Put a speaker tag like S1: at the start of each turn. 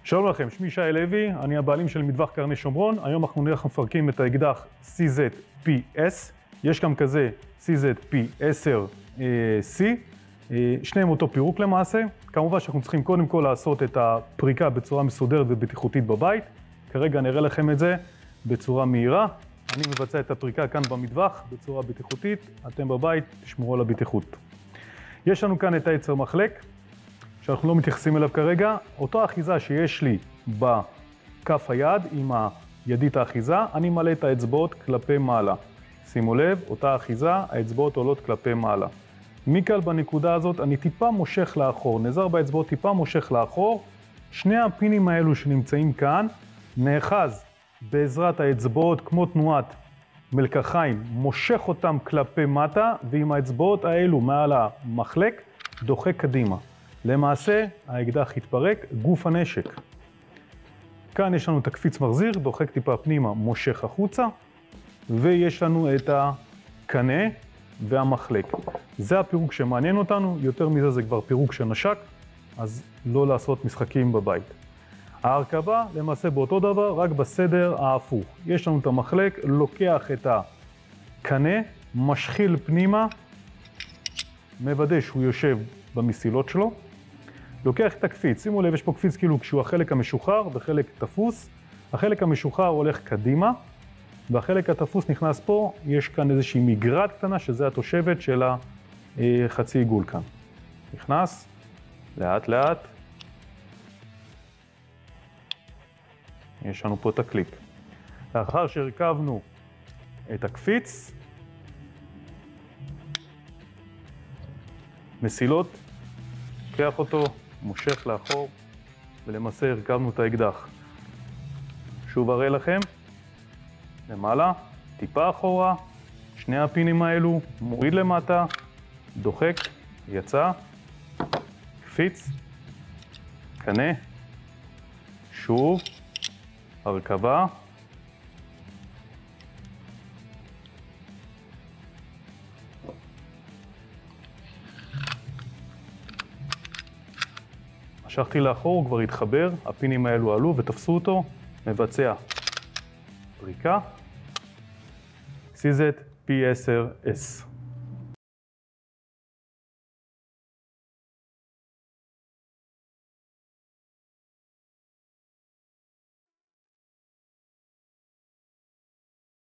S1: שלום לכם, שמי שי לוי, אני הבעלים של מטווח קרני שומרון. היום אנחנו נראה איך מפרקים את האקדח CZP-S. יש גם כזה CZP-10C, שניהם אותו פירוק למעשה. כמובן שאנחנו צריכים קודם כל לעשות את הפריקה בצורה מסודרת ובטיחותית בבית. כרגע נראה לכם את זה בצורה מהירה. אני מבצע את הפריקה כאן במטווח בצורה בטיחותית, אתם בבית תשמרו על הבטיחות. יש לנו כאן את העצר מחלק, שאנחנו לא מתייחסים אליו כרגע. אותו האחיזה שיש לי בכף היד עם הידית האחיזה, אני מעלה את האצבעות כלפי מעלה. שימו לב, אותה האחיזה, האצבעות עולות כלפי מעלה. מכאן בנקודה הזאת אני טיפה מושך לאחור, נעזר באצבעות טיפה מושך לאחור. שני הפינים האלו שנמצאים כאן, נאחז בעזרת האצבעות כמו תנועת מלקחיים, מושך אותם כלפי מטה, ועם האצבעות האלו מעל המחלק דוחק קדימה. למעשה האקדח יתפרק, גוף הנשק. כאן יש לנו את הקפיץ מחזיר, דוחק טיפה פנימה, מושך החוצה, ויש לנו את הקנה והמחלק. זה הפירוק שמעניין אותנו, יותר מזה זה כבר פירוק של נשק, אז לא לעשות משחקים בבית. ההרכבה למעשה באותו דבר, רק בסדר ההפוך. יש לנו את המחלק, לוקח את הקנה, משחיל פנימה, מוודא שהוא יושב במסילות שלו, לוקח את הקפיץ. שימו לב, יש פה קפיץ כאילו כשהוא החלק המשוחרר וחלק תפוס. החלק המשוחרר הולך קדימה, והחלק התפוס נכנס פה. יש כאן איזושהי מגרד קטנה, שזה התושבת של החצי עיגול כאן. נכנס, לאט לאט. יש לנו פה את הקליק. לאחר שהרכבנו את הקפיץ, מסילות, לוקח אותו, מושך לאחור, ולמעשה הרכבנו את האקדח. שוב אראה לכם, למעלה, טיפה אחורה, שני הפינים האלו, מוריד למטה, דוחק, יצא, קפיץ, קנה, שוב, הרכבה, משכתי לאחור, הוא כבר התחבר, הפינים האלו עלו ותפסו אותו, מבצע פריקה, CZP-10S.